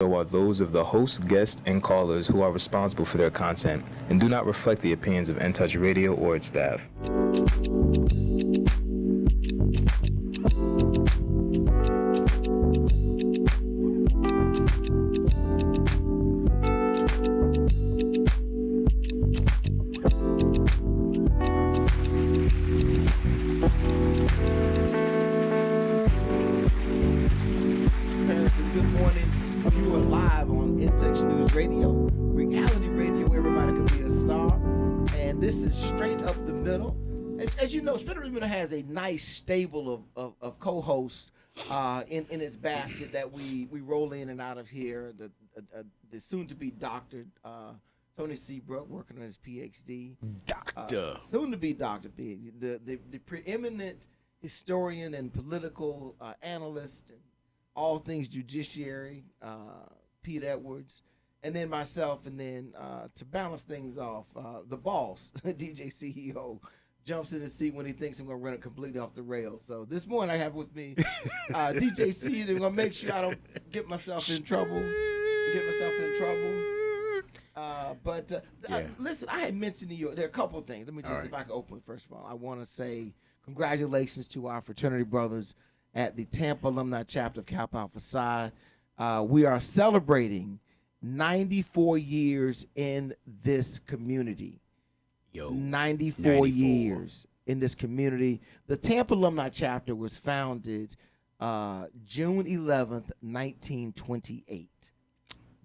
are those of the host, guests, and callers who are responsible for their content and do not reflect the opinions of In Touch Radio or its staff. Has a nice stable of co-hosts in its basket that we roll in and out of here. The soon-to-be Dr. Tony Seabrook working on his PhD. Soon-to-be Dr. P. The preeminent historian and political analyst and all things judiciary, Pete Edwards. And then myself, and then to balance things off, the boss, DJ CEO, jumps in the seat when he thinks I'm going to run it completely off the rails. So this morning I have with me DJ C. They're going to make sure I don't get myself in trouble. Listen, I had mentioned to you, there are a couple of things. Let me just see if I can open it. First of all, I want to say congratulations to our fraternity brothers at the Tampa Alumni Chapter of Kappa Alpha Psi. We are celebrating 94 years in this community. 94 years in this community. The Tampa Alumni Chapter was founded June 11th, 1928.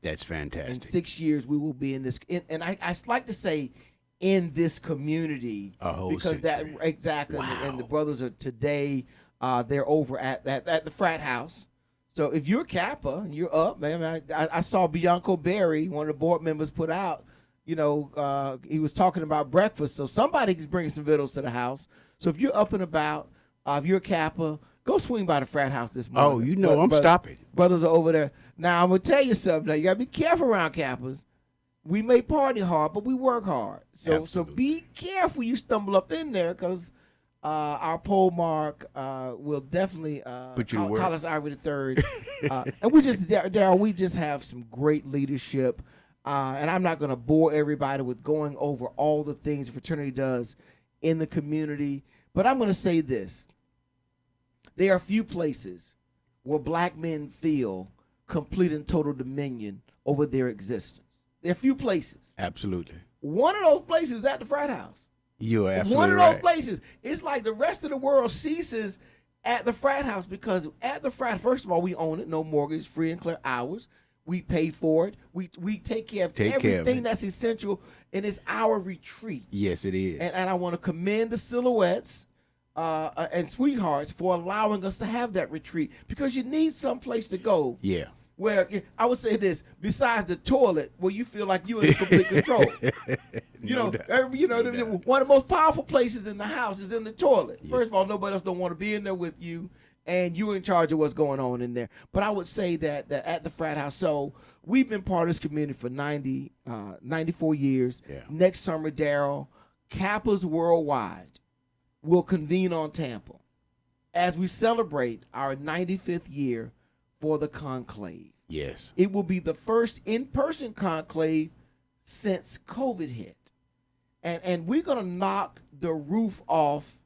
That's fantastic. In 6 years, we will be in this. And I like to say in this community. Because that, exactly. Wow. And the brothers are today, they're over at the frat house. So if you're Kappa, you're up, man. I saw Bianco Berry, one of the board members, put out, he was talking about breakfast. So somebody's bringing some victuals to the house. So if you're up and about, if you're a Kappa, go swing by the frat house this morning. I'm stopping. Brothers are over there. Now, I'm going to tell you something. Now, you got to be careful around Kappas. We may party hard, but we work hard. So be careful you stumble up in there, because our pole mark will definitely put you to work. Carlos Ivory III. And we just have some great leadership. And I'm not going to bore everybody with going over all the things the fraternity does in the community. But I'm going to say this. There are few places where black men feel complete and total dominion over their existence. There are few places. Absolutely. One of those places is at the frat house. You're absolutely One of right. those places. It's like the rest of the world ceases at the frat house, because at the frat, first of all, we own it, no mortgage, free and clear hours. We pay for it. We take care of everything that's essential, and it's our retreat. Yes, it is. And I want to commend the Silhouettes and Sweethearts for allowing us to have that retreat, because you need some place to go. Yeah. Where I would say this, besides the toilet, where you feel like you're in complete control. One of the most powerful places in the house is in the toilet. Yes. First of all, nobody else don't want to be in there with you, and you're in charge of what's going on in there. But I would say that at the frat house, so we've been part of this community for 94 years. Yeah. Next summer, Daryl, Kappas Worldwide will convene on Tampa as we celebrate our 95th year for the conclave. Yes. It will be the first in-person conclave since COVID hit. And we're going to knock the roof off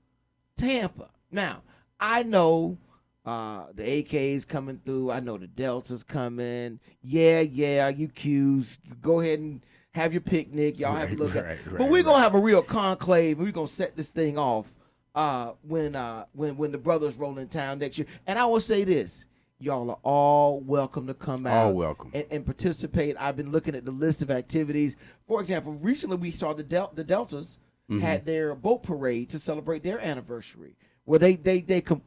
Tampa. Now, I know the AK's coming through. I know the Delta's coming. Yeah, you Qs. Go ahead and have your picnic. Y'all have a look at it. But we're going to have a real conclave. We're going to set this thing off when the brothers roll in town next year. And I will say this. Y'all are all welcome to come out. All welcome. And participate. I've been looking at the list of activities. For example, recently we saw the Deltas had their boat parade to celebrate their anniversary, where they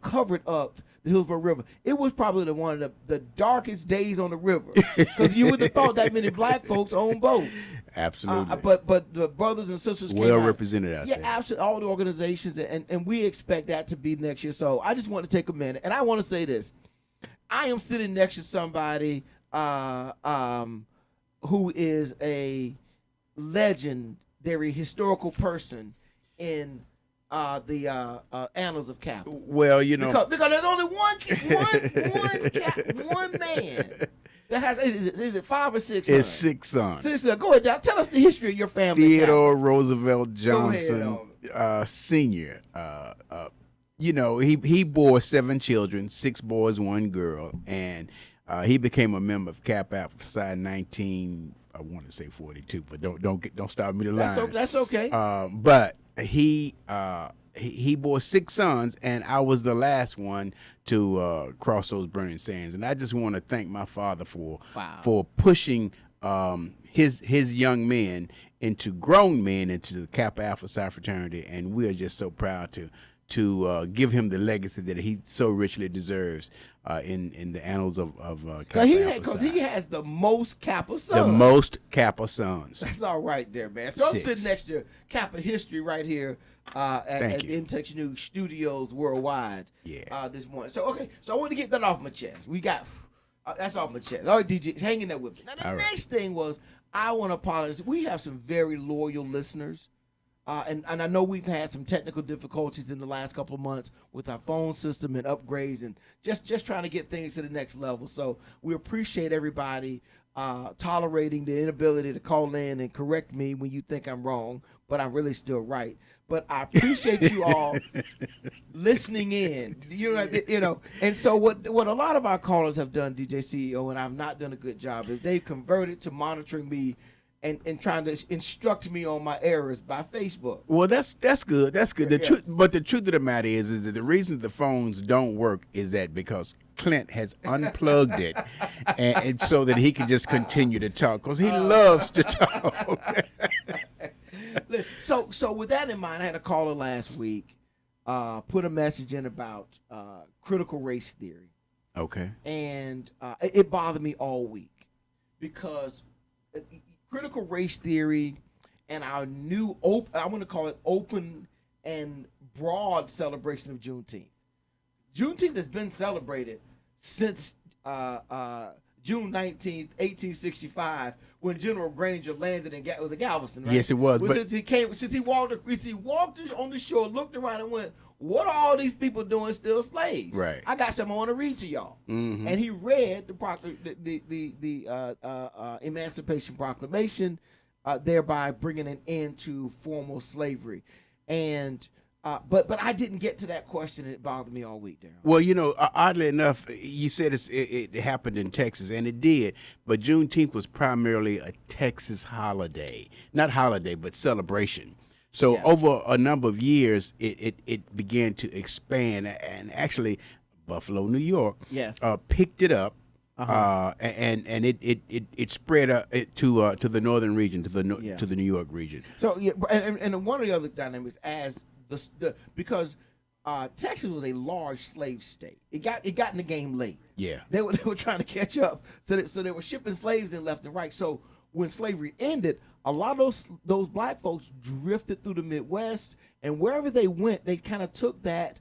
covered up the Hillsborough River. It was probably one of the darkest days on the river, because you would have thought that many black folks own boats. Absolutely. But the brothers and sisters came well out. represented out there. Yeah, absolutely. All the organizations, and we expect that to be next year. So I just want to take a minute, and I want to say this. I am sitting next to somebody who is a legendary historical person in the annals of Kappa. Well, because there's only one man that has is it 5 or 6? It's sons? 6 sons. Sister, go ahead, Doc. Tell us the history of your family. Theodore Roosevelt Johnson, ahead, Sr. You know, he bore 7 children, 6 boys, 1 girl, and he became a member of Kappa Alpha Psi 19. I want to say 42, but don't stop me to line. That's okay. But he bore 6 sons, and I was the last one to cross those burning sands. And I just want to thank my father for pushing his young men into grown men into the Kappa Alpha Psi fraternity, and we are just so proud to give him the legacy that he so richly deserves in the annals of Kappa Alpha Psi. He has the most Kappa sons. The most Kappa sons. That's all right there, man. So I'm sitting next to Kappa history right here at Intex News Studios Worldwide this morning. So, okay, so I want to get that off my chest. We got, that's off my chest. All right, DJ, hanging there with me. Now, the next thing was, I want to apologize. We have some very loyal listeners. And I know we've had some technical difficulties in the last couple of months with our phone system and upgrades and just trying to get things to the next level. So we appreciate everybody tolerating the inability to call in and correct me when you think I'm wrong, but I'm really still right. But I appreciate you all listening in. You know. And so what a lot of our callers have done, DJ CEO, and I've not done a good job, is they've converted to monitoring me and trying to instruct me on my errors by Facebook. Well, that's good. That's good. But the truth of the matter is that the reason the phones don't work is that because Clint has unplugged it, and so that he can just continue to talk because he loves to talk. So with that in mind, I had a caller last week put a message in about critical race theory. Okay. And it bothered me all week because critical race theory and our new I want to call it open and broad celebration of Juneteenth. Juneteenth has been celebrated since June 19th, 1865, when General Granger landed in Galveston, right? Yes, it was. But since he walked on the shore, looked around and went, "What are all these people doing still slaves?" Right. I got something I want to read to y'all. Mm-hmm. And he read the Emancipation Proclamation, thereby bringing an end to formal slavery. And but I didn't get to that question. It bothered me all week, Darryl. Well, you know, oddly enough, you said it happened in Texas, and it did. But Juneteenth was primarily a Texas holiday, not holiday, but celebration. So over a number of years, it began to expand, and actually, Buffalo, New York, picked it up, and it spread to the northern region, to the New York region. So and one of the other dynamics because Texas was a large slave state. It got in the game late. Yeah, they were trying to catch up, so they were shipping slaves in left and right. So when slavery ended, a lot of those black folks drifted through the Midwest, and wherever they went, they kind of took that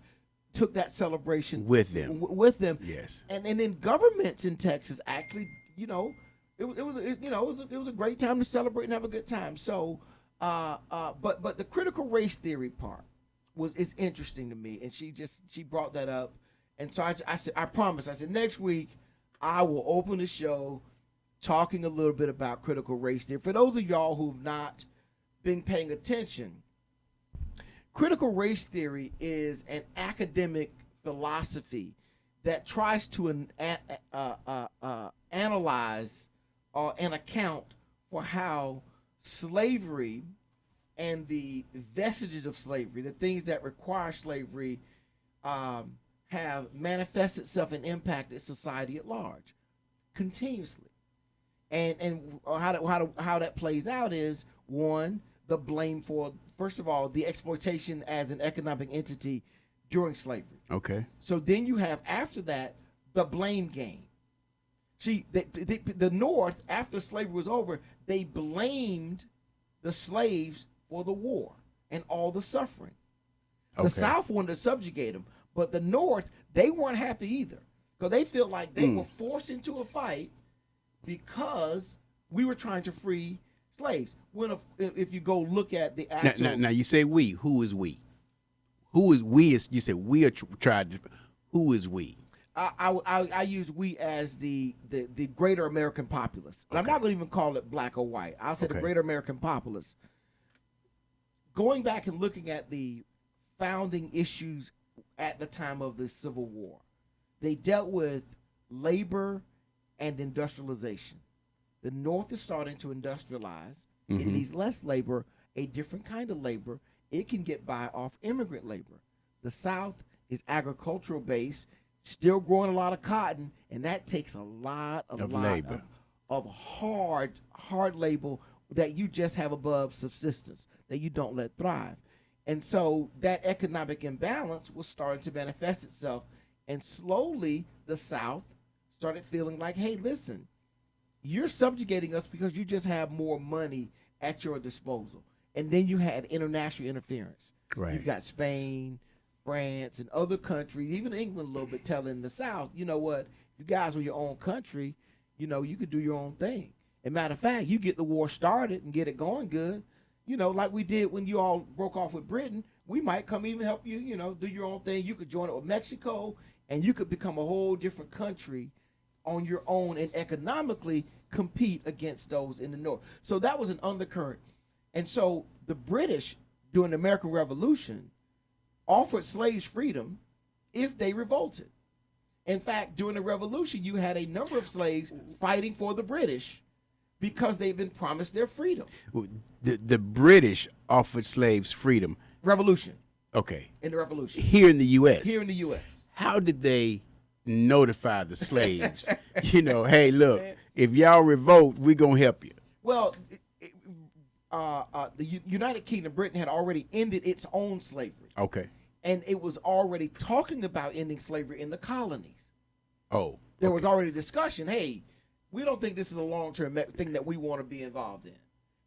celebration with them. Yes, and then governments in Texas actually, it was a great time to celebrate and have a good time. So, but the critical race theory part is interesting to me, and she brought that up, and so I said, I promise, I said next week I will open the show talking a little bit about critical race theory. For those of y'all who've not been paying attention, critical race theory is an academic philosophy that tries to analyze and account for how slavery and the vestiges of slavery, the things that require slavery, have manifested itself and impacted society at large continuously. And how that plays out is, one, the blame for, first of all, the exploitation as an economic entity during slavery. Okay. So then you have, after that, the blame game. See, the North, after slavery was over, they blamed the slaves for the war and all the suffering. Okay. The South wanted to subjugate them, but the North, they weren't happy either, because they feel like they were forced into a fight because we were trying to free slaves. When if you go look at the actual... Now you say we. Who is we? Who is we? You said we are tried to... Who is we? I use we as the greater American populace. And I'm not going to even call it black or white. I'll say the greater American populace. Going back and looking at the founding issues at the time of the Civil War, they dealt with labor and industrialization. The North is starting to industrialize. It needs less labor, a different kind of labor. It can get by off immigrant labor. The South is agricultural based, still growing a lot of cotton, and that takes a lot of labor, of hard labor that you just have above subsistence, that you don't let thrive. And so that economic imbalance was starting to manifest itself, and slowly the South started feeling like, hey, listen, you're subjugating us because you just have more money at your disposal. And then you had international interference. Right. You've got Spain, France, and other countries, even England a little bit, telling the South, you know what, you guys were your own country, you know, you could do your own thing. And matter of fact, you get the war started and get it going good, you know, like we did when you all broke off with Britain, we might come even help you, you know, do your own thing. You could join it with Mexico, and you could become a whole different country on your own and economically compete against those in the North. So that was an undercurrent. And so the British, during the American Revolution, offered slaves freedom if they revolted. In fact, during the Revolution, you had a number of slaves fighting for the British because they'd been promised their freedom. The British offered slaves freedom. Revolution. Okay. In the Revolution. Here in the U.S. Here in the U.S. How did they notify the slaves? You know, hey, look, if y'all revolt, we're going to help you. Well, the United Kingdom, Britain, had already ended its own slavery. Okay. And it was already talking about ending slavery in the colonies. Oh. There was already discussion, hey, we don't think this is a long-term thing that we want to be involved in.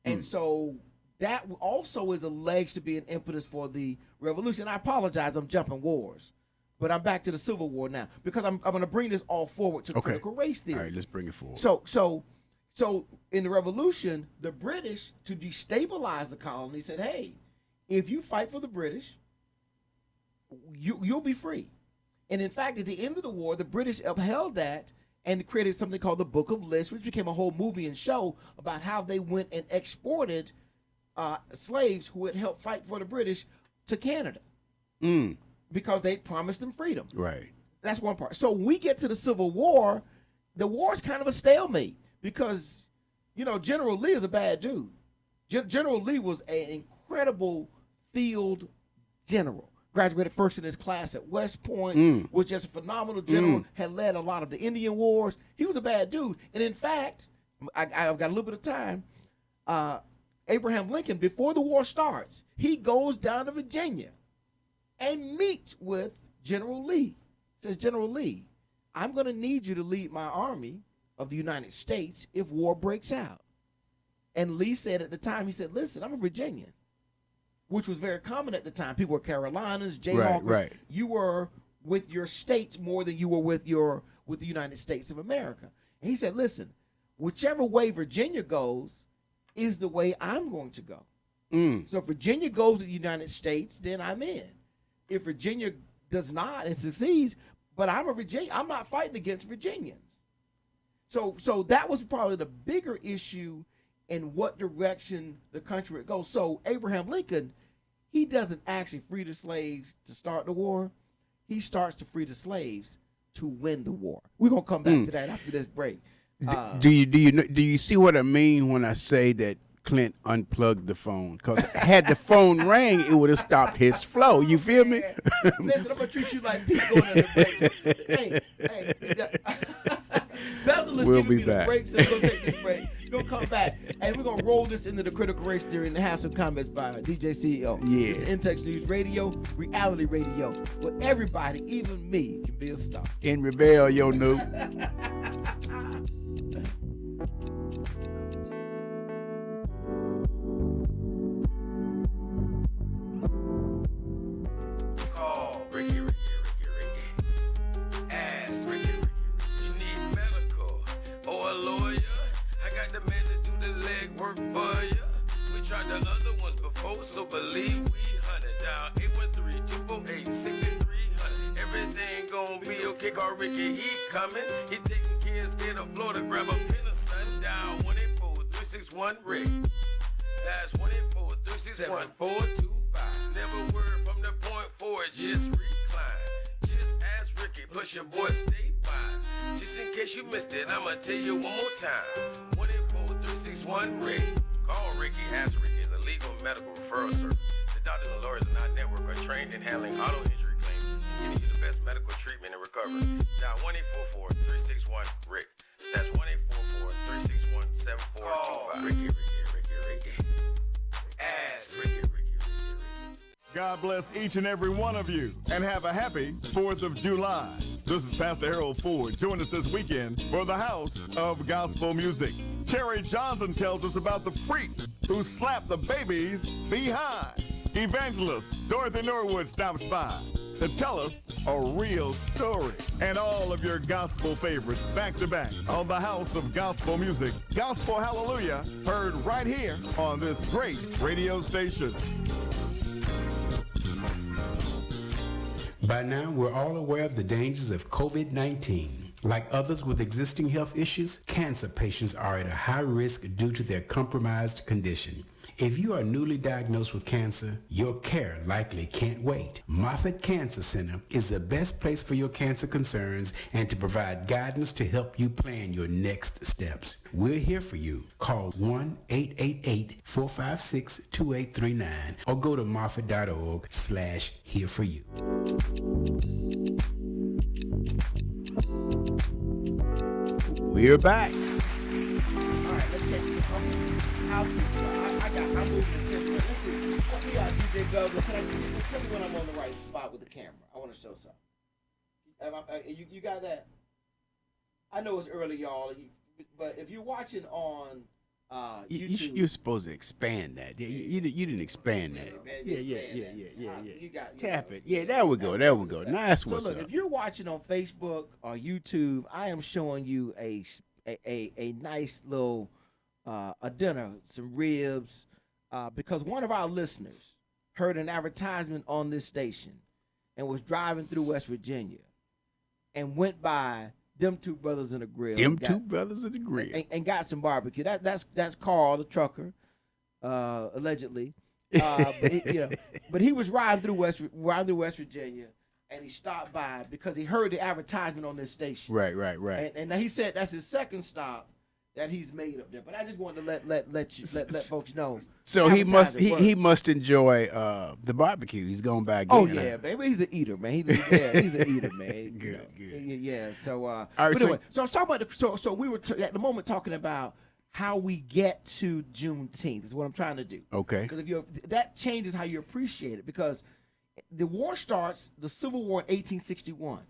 And so that also is alleged to be an impetus for the revolution. I apologize, I'm jumping wars. But I'm back to the Civil War now because I'm going to bring this all forward to critical race theory. All right, let's bring it forward. So in the Revolution, the British, to destabilize the colony, said, hey, if you fight for the British, you'll be free. And in fact, at the end of the war, the British upheld that and created something called the Book of Lists, which became a whole movie and show about how they went and exported slaves who had helped fight for the British to Canada because they promised them freedom. Right. That's one part. So when we get to the Civil War, the war is kind of a stalemate because, you know, General Lee is a bad dude. General Lee was an incredible field general. Graduated first in his class at West Point, was just a phenomenal general, had led a lot of the Indian Wars. He was a bad dude. And in fact, I've got a little bit of time. Abraham Lincoln, before the war starts, he goes down to Virginia and meets with General Lee. Says, General Lee, I'm going to need you to lead my army of the United States if war breaks out. And Lee said at the time, he said, listen, I'm a Virginian, which was very common at the time. People were Carolinas, Jayhawkers. Right. You were with your states more than you were with the United States of America. And he said, listen, whichever way Virginia goes is the way I'm going to go. So if Virginia goes to the United States, then I'm in. If Virginia does not and succeeds, but I'm a Virginia, I'm not fighting against Virginians. So that was probably the bigger issue in what direction the country would go. So Abraham Lincoln, he doesn't actually free the slaves to start the war. He starts to free the slaves to win the war. We're gonna come back to that after this break. Do you see what I mean when I say that Clint unplugged the phone? Because had the phone rang, it would have stopped his flow. You feel me? Listen, I'm gonna treat you like Pete going in the break. Hey, Bezel is We'll giving be me back. the break, so we're gonna take this break. We're gonna come back and we're gonna roll this into the critical race theory and have some comments by DJ CEO. Yeah. It's In-Text News Radio, reality radio, where everybody, even me, can be a star. In Rebel, yo, noob. Ricky. Ask Ricky. You need medical or a lawyer? I got the man to do the legwork for you. We tried the other ones before, so believe we hunted down 813-248-6300. Everything gon' be okay, call Ricky, he coming. He taking kids state of Florida, grab a pin of sundown. 184-361 Rick. That's 184-361-425. Never word from the point forward, just recline. Just ask Ricky, plus your boy statewide. Just in case you missed it, I'ma tell you one more time. 184-361 Rick. Call Ricky, ask Ricky. Is a legal medical referral service. The doctors and lawyers in our network are trained in handling auto injury claims and giving you the best medical treatment and recovery. Dial 1-844-361 Rick. That's 1-844-361-7425. Ricky. Ask Ricky. God bless each and every one of you and have a happy 4th of July. This is Pastor Harold Ford. Join us this weekend for the House of Gospel Music. Cherry Johnson tells us about the freaks who slap the babies behind. Evangelist Dorothy Norwood stops by to tell us a real story. And all of your gospel favorites back to back on the House of Gospel Music. Gospel Hallelujah, heard right here on this great radio station. By now, we're all aware of the dangers of COVID-19. Like others with existing health issues, cancer patients are at a high risk due to their compromised condition. If you are newly diagnosed with cancer, your care likely can't wait. Moffitt Cancer Center is the best place for your cancer concerns and to provide guidance to help you plan your next steps. We're here for you. Call 1-888-456-2839 or go to moffitt.org/here-for-you. We're back. All right, let's check this. I'm moving the tempo. Let's see. What we got, DJ Governor? Tell me when I'm on the right spot with the camera. I want to show something. You got that? I know it's early, y'all, but if you're watching on YouTube, You're supposed to expand that. You didn't expand that. Yeah. You got Tap it. Yeah, there we go. Nice. What's look, up? if you're watching on Facebook or YouTube, I am showing you a nice little a dinner, some ribs, because one of our listeners heard an advertisement on this station and was driving through West Virginia and went by them two brothers in the grill. And got some barbecue. That's Carl, the trucker, allegedly. But he was riding through West Virginia, and he stopped by because he heard the advertisement on this station. Right. And now he said that's his second stop that he's made up there. But I just wanted to let folks know. So he must enjoy the barbecue. He's going back again. Oh yeah, baby, he's an eater, man. He's an eater, man. Good. Yeah. So right, but anyway, so I was talking about so we were at the moment talking about how we get to Juneteenth is what I'm trying to do. Okay. Because that changes how you appreciate it, because the war starts, the Civil War in 1861.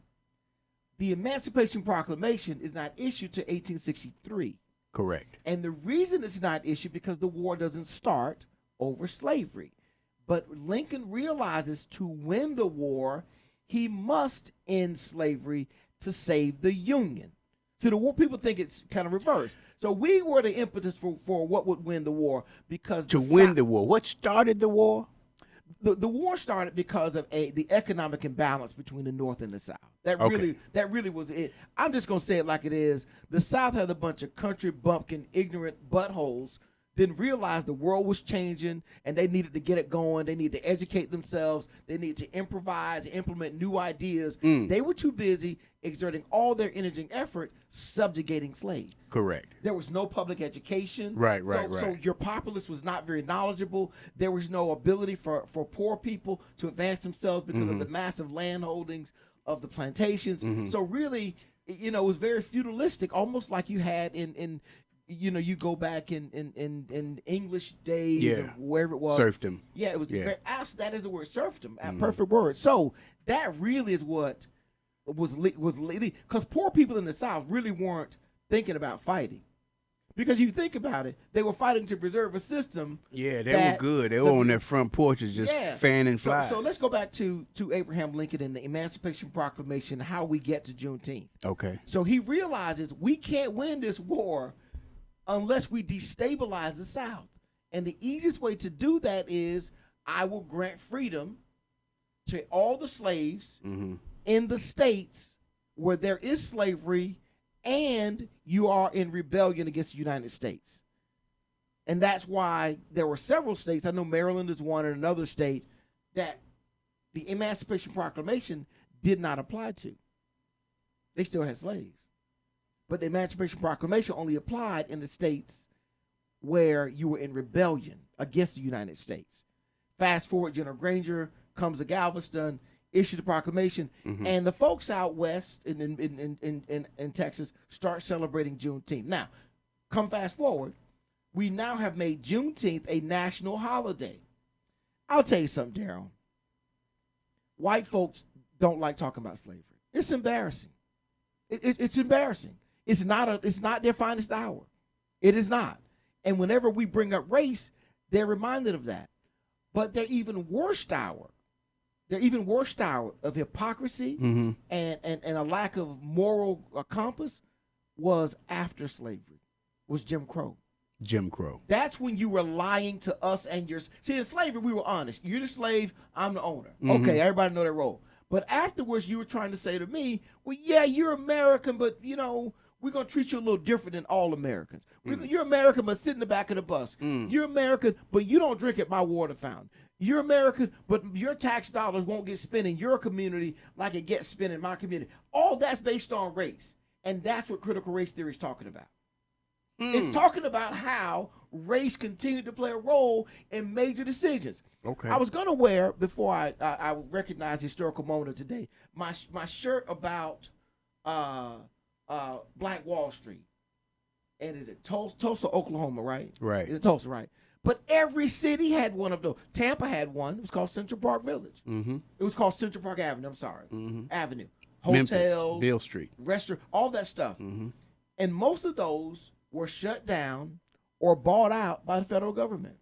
The Emancipation Proclamation is not issued to 1863. Correct. And the reason it's not issued because the war doesn't start over slavery. But Lincoln realizes to win the war, he must end slavery to save the Union. So the war, people think it's kind of reversed. So we were the impetus for what would win the war, because the war. What started the war? The war started because of the economic imbalance between the North and the South. That really was it. I'm just gonna say it like it is. The South had a bunch of country bumpkin, ignorant buttholes. Didn't realize the world was changing and they needed to get it going. They needed to educate themselves. They needed to improvise, implement new ideas. They were too busy exerting all their energy and effort subjugating slaves. Correct. There was no public education. Right. So your populace was not very knowledgeable. There was no ability for poor people to advance themselves because of the massive land holdings of the plantations. So really, it was very feudalistic, almost like you had in you go back in English days or wherever it was. Serfdom. Yeah, it was that is the word, serfdom. Perfect word. So that really is what was because poor people in the South really weren't thinking about fighting. Because you think about it, they were fighting to preserve a system. Yeah, they were good. They were on their front porches just fanning flies. So let's go back to Abraham Lincoln and the Emancipation Proclamation, how we get to Juneteenth. Okay. So he realizes we can't win this war unless we destabilize the South. And the easiest way to do that is I will grant freedom to all the slaves in the states where there is slavery and you are in rebellion against the United States. And that's why there were several states, I know Maryland is one and another state, that the Emancipation Proclamation did not apply to. They still had slaves. But the Emancipation Proclamation only applied in the states where you were in rebellion against the United States. Fast forward, General Granger comes to Galveston, issued the proclamation, and the folks out west in Texas start celebrating Juneteenth. Now, come fast forward, we now have made Juneteenth a national holiday. I'll tell you something, Daryl. White folks don't like talking about slavery. It's embarrassing. It's embarrassing. It's not their finest hour. It is not. And whenever we bring up race, they're reminded of that. But their even worst hour of hypocrisy and a lack of moral compass was after slavery, was Jim Crow. Jim Crow. That's when you were lying to us and your. See, in slavery, we were honest. You're the slave, I'm the owner. Okay, everybody know that role. But afterwards, you were trying to say to me, well, yeah, you're American, but, you know, we're going to treat you a little different than all Americans. You're American, but sit in the back of the bus. You're American, but you don't drink at my water fountain. You're American, but your tax dollars won't get spent in your community like it gets spent in my community. All that's based on race. And that's what critical race theory is talking about. It's talking about how race continued to play a role in major decisions. Okay. I was going to wear, before I recognize the historical moment of today, my shirt about Black Wall Street. And is it Tulsa, Oklahoma, right? Right. It's Tulsa, right? But every city had one of those. Tampa had one. It was called Central Park Village. It was called Central Park Avenue. I'm sorry. Avenue. Hotels. Memphis, Beale Street. Restaurant, all that stuff. And most of those were shut down or bought out by the federal government.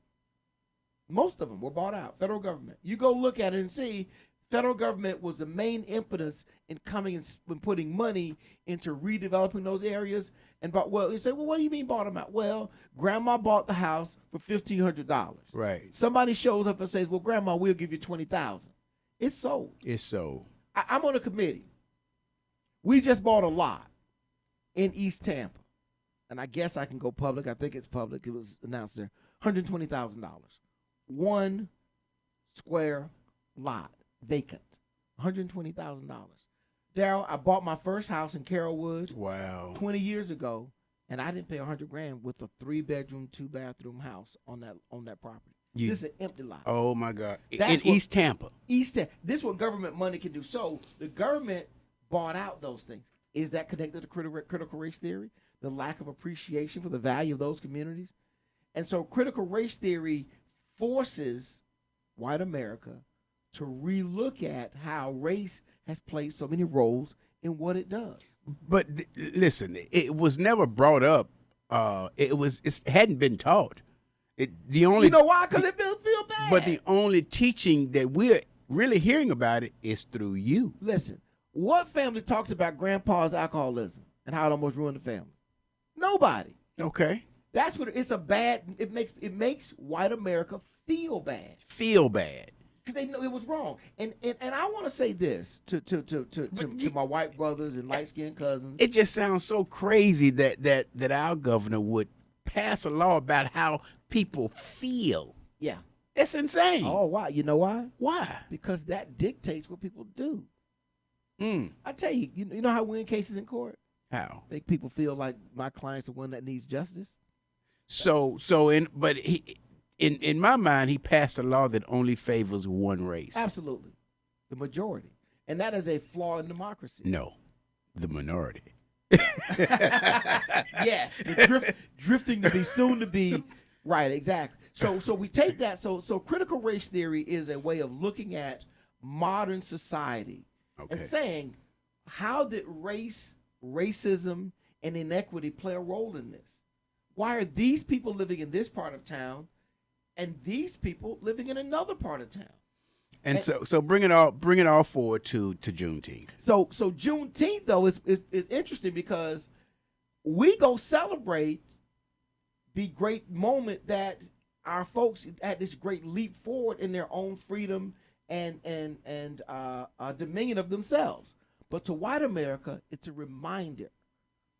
Most of them were bought out, federal government. You go look at it and see, federal government was the main impetus in coming and putting money into redeveloping those areas. And you say, well, what do you mean bought them out? Well, grandma bought the house for $1,500. Right. Somebody shows up and says, well, grandma, we'll give you $20,000. It's sold. It's sold. I'm on a committee. We just bought a lot in East Tampa. And I guess I can go public. I think it's public. It was announced there. $120,000. 1 square lot, vacant. $120,000. Daryl, I bought my first house in Carrollwood. Wow. 20 years ago, and I didn't pay $100,000 with a 3-bedroom, 2-bathroom house on that property. This is an empty lot. Oh my God! That's In East Tampa. This is what government money can do. So the government bought out those things. Is that connected to critical race theory? The lack of appreciation for the value of those communities? And so critical race theory forces white America to relook at how race has played so many roles in what it does. But listen, it was never brought up. It hadn't been taught. The only, you know why? Because it feels bad. But the only teaching that we're really hearing about it is through you. Listen, what family talks about grandpa's alcoholism and how it almost ruined the family? Nobody. Okay. That's what it's a bad. It makes white America feel bad. Feel bad. Because they know it was wrong. And I want to say this to my white brothers and light skinned cousins. It just sounds so crazy that our governor would pass a law about how people feel. Yeah. It's insane. Oh, why? You know why? Why? Because that dictates what people do. Mm. I tell you, you know how we win cases in court? How? Make people feel like my client's the one that needs justice. In my mind, he passed a law that only favors one race. Absolutely. The majority. And that is a flaw in democracy. No, the minority. Yes, the drifting to be soon to be. Right, exactly. So we take that. So critical race theory is a way of looking at modern society and saying, how did racism, and inequity play a role in this? Why are these people living in this part of town and these people living in another part of town? And so bring it all forward to Juneteenth. So Juneteenth though is interesting because we go celebrate the great moment that our folks had this great leap forward in their own freedom and dominion of themselves. But to white America, it's a reminder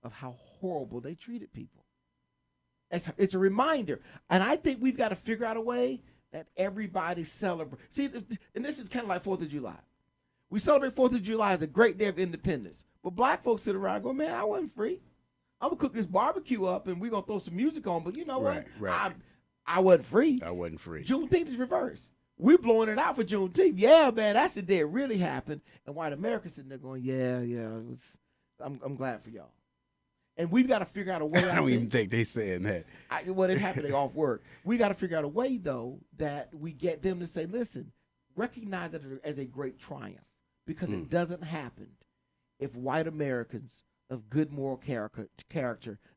of how horrible they treated people. It's a reminder. And I think we've got to figure out a way that everybody celebrates. See, and this is kind of like 4th of July. We celebrate 4th of July as a great day of independence. But black folks sit around and go, man, I wasn't free. I'm going to cook this barbecue up and we're going to throw some music on. But you know what? Right. I wasn't free. I wasn't free. Juneteenth is reversed. We're blowing it out for Juneteenth. Yeah, man, that's the day it really happened. And white America's sitting there going, yeah, it was, I'm glad for y'all. And we've got to figure out a way. I don't even think they saying that. Well, it happened. They off work. We got to figure out a way, though, that we get them to say, listen, recognize it as a great triumph, because it doesn't happen if white Americans of good moral character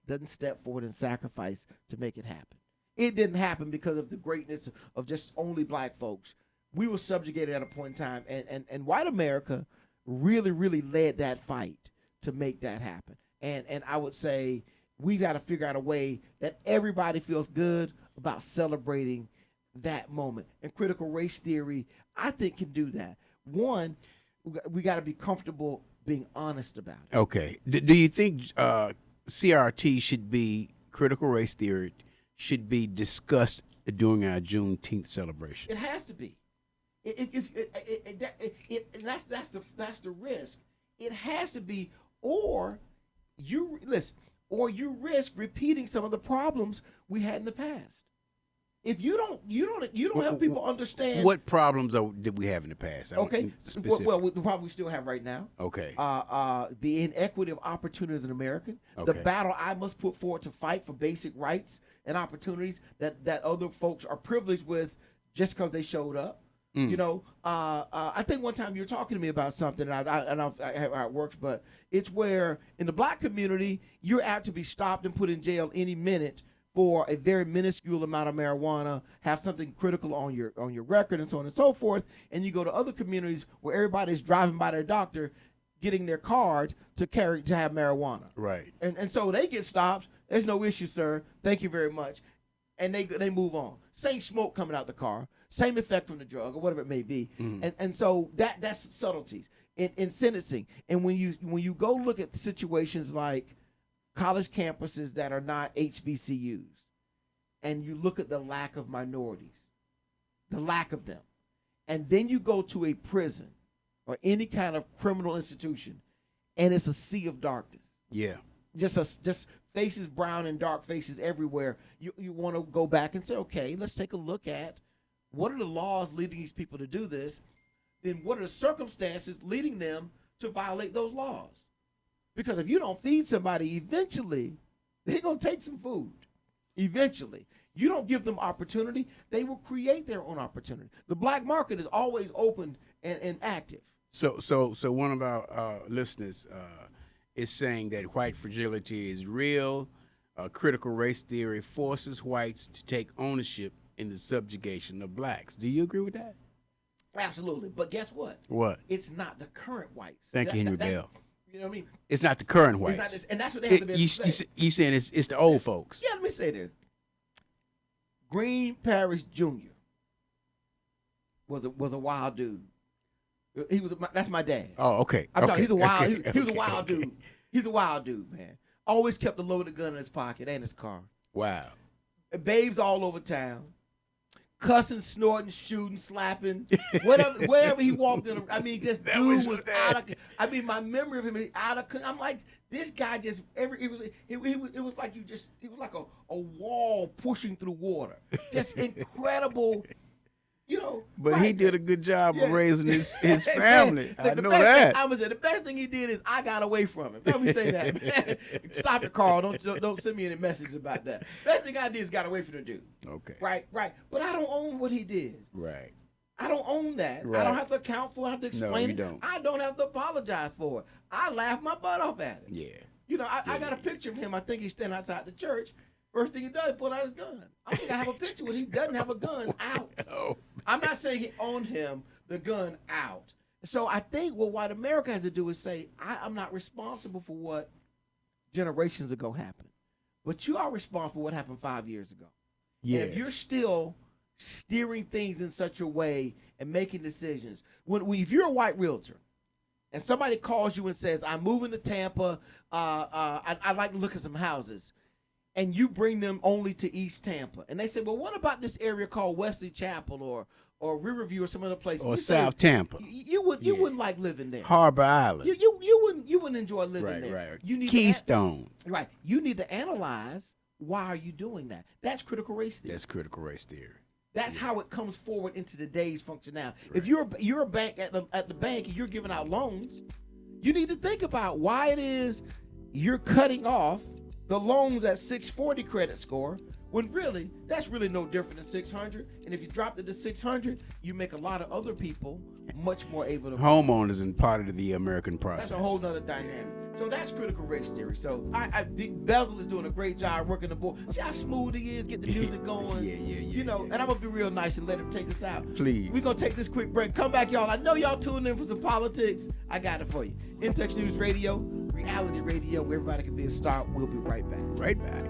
doesn't step forward and sacrifice to make it happen. It didn't happen because of the greatness of just only black folks. We were subjugated at a point in time, and white America really, really led that fight to make that happen. And I would say we've got to figure out a way that everybody feels good about celebrating that moment. And critical race theory, I think, can do that. One, we got to be comfortable being honest about it. Okay. Do you think CRT should be, critical race theory should be discussed during our Juneteenth celebration? It has to be. That's the risk. It has to be, or you risk repeating some of the problems we had in the past. If you don't help people understand what problems did we have in the past. Okay, well, the problem we still have right now. Okay. The inequity of opportunities as an American, the battle I must put forward to fight for basic rights and opportunities that other folks are privileged with just because they showed up. You know, I think one time you were talking to me about something, and I don't know how it works, but it's where in the black community, you're apt to be stopped and put in jail any minute for a very minuscule amount of marijuana, have something critical on your record, and so on and so forth. And you go to other communities where everybody's driving by their doctor, getting their card to have marijuana. Right. And so they get stopped. There's no issue, sir. Thank you very much. And they move on. Same smoke coming out the car, same effect from the drug or whatever it may be. And so that's subtleties in sentencing. And when you go look at situations like college campuses that are not HBCUs, and you look at the lack of minorities, the lack of them, and then you go to a prison or any kind of criminal institution, and it's a sea of darkness. Yeah. Just faces, brown and dark faces everywhere. You want to go back and say, okay, let's take a look at what are the laws leading these people to do this, then what are the circumstances leading them to violate those laws? Because if you don't feed somebody, eventually they're going to take some food. Eventually. You don't give them opportunity, they will create their own opportunity. The black market is always open and active. So one of our listeners is saying that white fragility is real. Critical race theory forces whites to take ownership in the subjugation of blacks. Do you agree with that? Absolutely. But guess what? What? It's not the current whites. Thank you, Henry Bell. You know what I mean? It's not the current whites. It's not, and that's what they have to be able to say. You saying it's the old folks. Yeah, let me say this. Green Parrish Jr. was a wild dude. That's my dad. Oh, okay. I'm talking, he's a wild he was a Okay, wild okay. dude. He's a wild dude, man. Always kept a loaded gun in his pocket and his car. Wow. Babes all over town. Cussing, snorting, shooting, slapping, wherever he walked in. I mean, just dude was out of. I mean, my memory of him is out of. I'm like, this guy just it was like it was like a wall pushing through water. Just incredible, you know. But right. he did a good job of raising his family. Man, I know that. I would say the best thing he did is I got away from him. Let me say that. Stop it, Carl. Don't send me any messages about that. Best thing I did is got away from the dude. Okay. Right. But I don't own what he did. Right. I don't own that. Right. I don't have to account for it. I have to explain you it. don't. I don't have to apologize for it. I laugh my butt off at it. Yeah. You know, I got a picture of him. I think he's standing outside the church. First thing he does, he pull out his gun. I think I have a picture where he doesn't have a gun out. Oh. I'm not saying he owned him, the gun out. So I think what white America has to do is say, I'm not responsible for what generations ago happened. But you are responsible for what happened 5 years ago. Yeah. And if you're still steering things in such a way and making decisions. If you're a white realtor and somebody calls you and says, I'm moving to Tampa, I'd like to look at some houses, and you bring them only to East Tampa, and they say, well, what about this area called Wesley Chapel or Riverview or some other place? Or South Tampa. You wouldn't like living there. Harbor Island. You wouldn't enjoy living there. Right. You need Keystone. Right. You need to analyze, why are you doing that? That's critical race theory. That's critical race theory. That's how it comes forward into today's functionality. Right. If you're a bank at the bank and you're giving out loans, you need to think about why it is you're cutting off the loans at 640 credit score, when really that's really no different than 600. And if you dropped it to 600, you make a lot of other people much more able to. Homeowners and part of the American process. That's a whole nother dynamic. So that's critical race theory. So Bezel is doing a great job working the board. See how smooth he is, get the music going. Yeah. You know, and I'm gonna be real nice and let him take us out. Please. We're gonna take this quick break. Come back, y'all. I know y'all tuned in for some politics. I got it for you. In-Text News Radio, reality radio, where everybody can be a star. We'll be right back. Right back.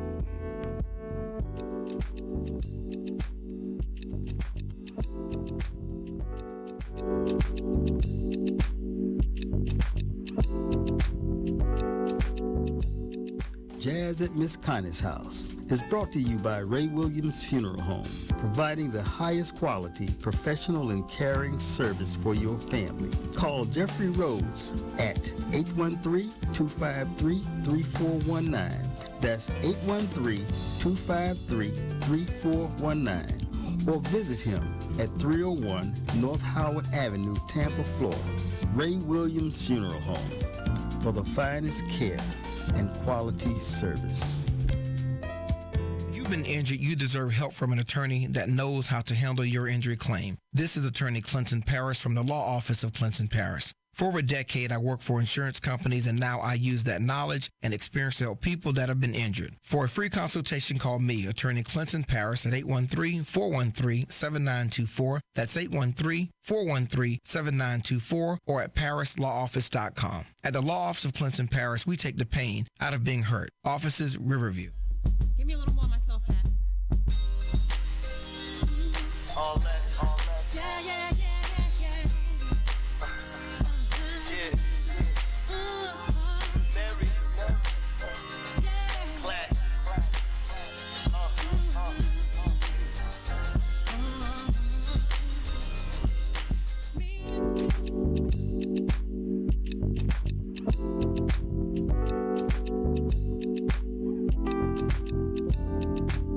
Jazz at Miss Connie's House is brought to you by Ray Williams Funeral Home, providing the highest quality, professional, and caring service for your family. Call Jeffrey Rhodes at 813-253-3419. That's 813-253-3419. Or visit him at 301 North Howard Avenue, Tampa, Florida. Ray Williams Funeral Home, for the finest care and quality service. You've been injured, you deserve help from an attorney that knows how to handle your injury claim. This is attorney Clinton Paris from the law office of Clinton Paris. For over a decade, I worked for insurance companies, and now I use that knowledge and experience to help people that have been injured. For a free consultation, call me, attorney Clinton Paris, at 813-413-7924. That's 813-413-7924, or at parislawoffice.com. At the law office of Clinton Paris, we take the pain out of being hurt. Offices, Riverview. Give me a little more myself, Pat. All that. Yeah. Mary. Clap.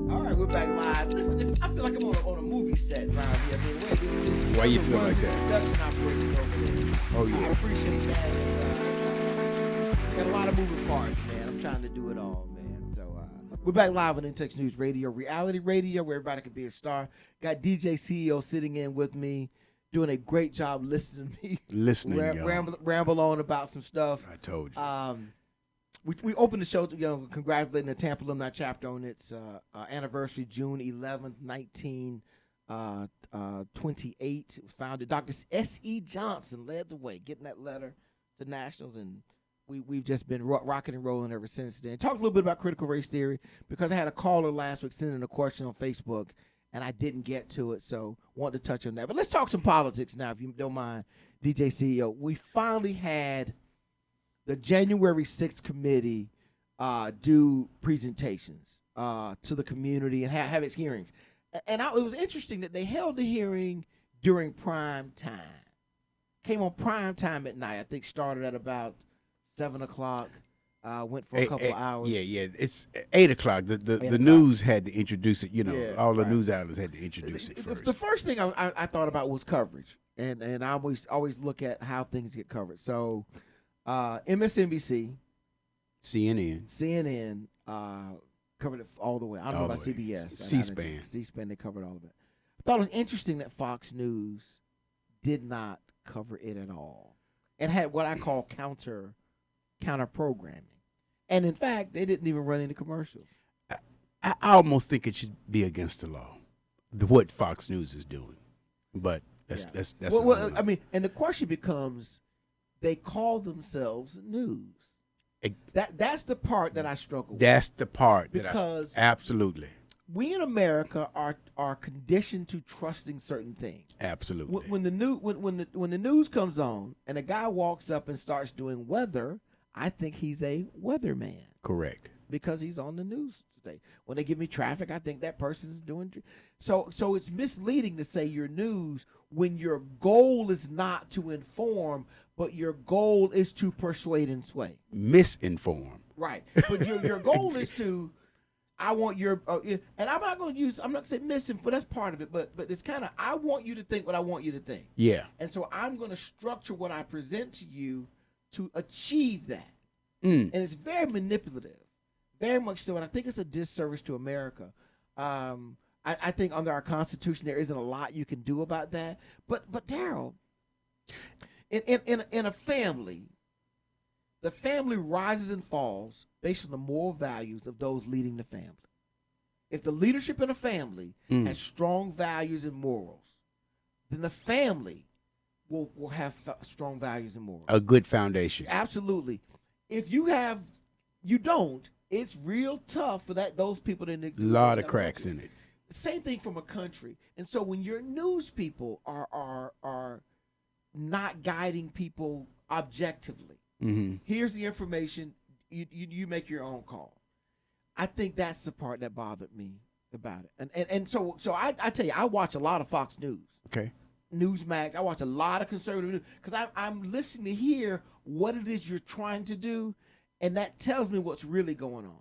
All right, we're back live. Listen, I feel like I'm on a movie set around here. I mean, Why you feel like that? Production operation over there. Oh, yeah. I appreciate that. Got a lot of moving parts, man. I'm trying to do it all, man. So we're back live on In-Text News Radio, reality radio, where everybody can be a star. Got DJ CEO sitting in with me, doing a great job listening to me. Ramble on about some stuff. I told you. We opened the show, congratulating the Tampa Alumni Chapter on its anniversary, June 11th, 1928. Founded. Dr. S.E. Johnson led the way, getting that letter to Nationals, and we've just been rocking and rolling ever since then. Talked a little bit about critical race theory, because I had a caller last week sending a question on Facebook, and I didn't get to it, so wanted to touch on that. But let's talk some politics now, if you don't mind, DJ CEO. We finally had the January 6th committee do presentations to the community and have its hearings. And it was interesting that they held the hearing during prime time. Came on prime time at night. I think started at about 7 o'clock. Went for a couple hours. Yeah. It's 8 o'clock. The news had to introduce it. All the news outlets had to introduce it first. The first thing I thought about was coverage, and I always look at how things get covered. So MSNBC, CNN covered it all the way. I don't know about CBS. C-SPAN. C-SPAN, they covered all of it. I thought it was interesting that Fox News did not cover it at all and had what I call counter programming. And in fact, they didn't even run any commercials. I almost think it should be against the law, what Fox News is doing. But that's well, I mean, and the question becomes, they call themselves news. That's the part that I struggle with. That's the part because absolutely. we in America are conditioned to trusting certain things. Absolutely. When the news comes on and a guy walks up and starts doing weather, I think he's a weatherman Correct. because he's on the news today. When they give me traffic, I think that person's doing. So it's misleading to say your news when your goal is not to inform, but your goal is to persuade and sway. Misinformed. Right. But your goal is to, I want your, and I'm not going to say misinform, that's part of it, but it's kind of, I want you to think what I want you to think. Yeah. And so I'm going to structure what I present to you to achieve that. Mm. And it's very manipulative, very much so. And I think it's a disservice to America. I think under our Constitution, there isn't a lot you can do about that. But Daryl, in a family, the family rises and falls based on the moral values of those leading the family. If the leadership in a family has strong values and morals, then the family will have strong values and morals. A good foundation. Absolutely. If you don't, it's real tough for those people to A lot of cracks in it. Same thing from a country. And so when your news people are not guiding people objectively, here's the information, you make your own call. I think that's the part that bothered me about it. And so I tell you, I watch a lot of Fox News. Okay. Newsmax. I watch a lot of conservative news because I'm listening to hear what it is you're trying to do, and that tells me what's really going on.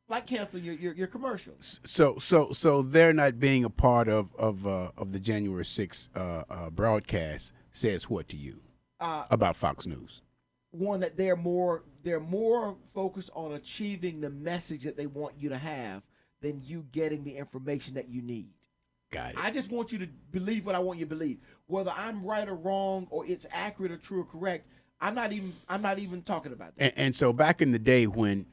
Like canceling your commercials. So they're not being a part of the January 6th broadcast says what to you about Fox News? One, that they're more focused on achieving the message that they want you to have than you getting the information that you need. Got it. I just want you to believe what I want you to believe. Whether I'm right or wrong, or it's accurate or true or correct, I'm not even talking about that. And so back in the day when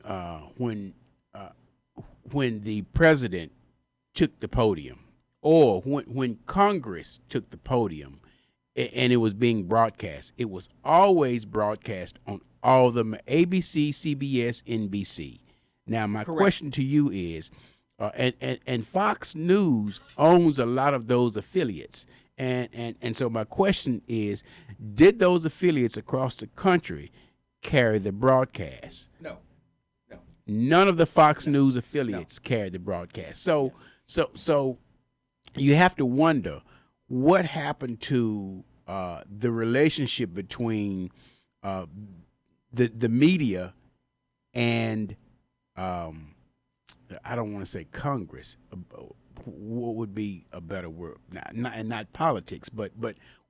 the president took the podium, or when Congress took the podium, and it was being broadcast, it was always broadcast on all of them: ABC, CBS, NBC. Now my question to you is, and Fox News owns a lot of those affiliates. And so my question is, did those affiliates across the country carry the broadcast? No. None of the Fox News affiliates carried the broadcast. So you have to wonder what happened to the relationship between the media and I don't want to say Congress. What would be a better word? Not politics, but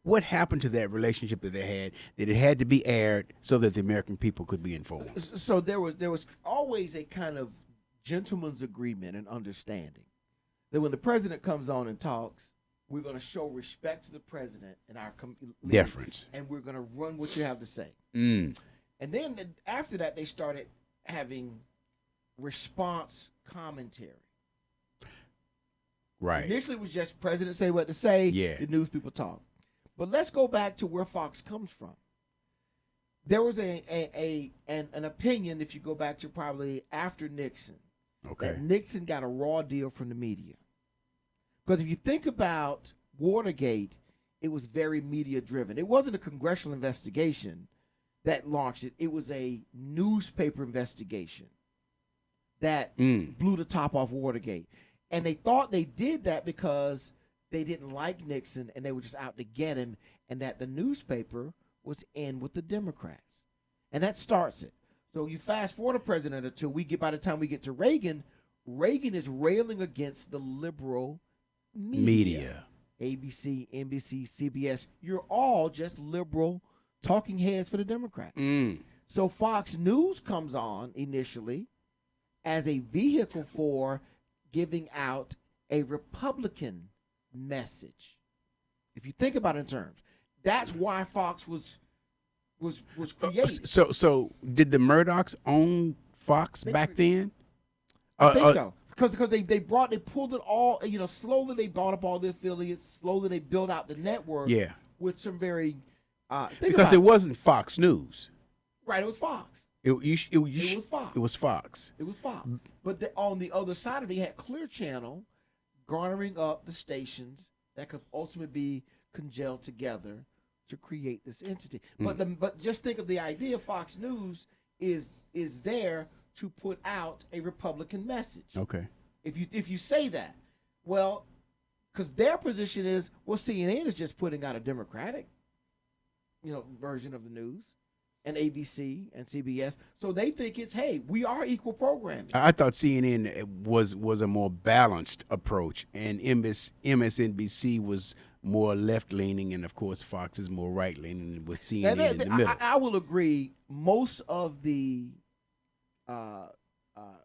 what happened to that relationship that they had? That it had to be aired so that the American people could be informed. So there was always a kind of gentleman's agreement and understanding that when the president comes on and talks, we're going to show respect to the president and our deference, and we're going to run what you have to say. Mm. And then after that, they started having response commentary. Right. Initially, it was just president say what to say. Yeah. The news people talk. But let's go back to where Fox comes from. There was an opinion, if you go back to probably after Nixon, that Nixon got a raw deal from the media. Because if you think about Watergate, it was very media driven. It wasn't a congressional investigation that launched it. It was a newspaper investigation that blew the top off Watergate. And they thought they did that because they didn't like Nixon and they were just out to get him, and that the newspaper was in with the Democrats. And that starts it. So you fast forward a president or two, by the time we get to Reagan, Reagan is railing against the liberal media. ABC, NBC, CBS, you're all just liberal talking heads for the Democrats. So Fox News comes on initially as a vehicle for giving out a Republican message. If you think about it in terms, that's why Fox was created. So did the Murdochs own Fox back then? I think so. Because they pulled it all, slowly they bought up all the affiliates, slowly they built out the network with some very because it wasn't Fox News. Right, it was Fox. It was Fox. It was Fox. It was Fox. But on the other side of it, you had Clear Channel garnering up the stations that could ultimately be congealed together to create this entity. But just think of the idea: Fox News is there to put out a Republican message. Okay. If you say that, well, because their position is, well, CNN is just putting out a Democratic, version of the news, and ABC and CBS. So they think it's, hey, we are equal programming. I thought CNN was a more balanced approach, and MSNBC was more left leaning, and of course Fox is more right leaning, with CNN in the middle. I will agree. Most of the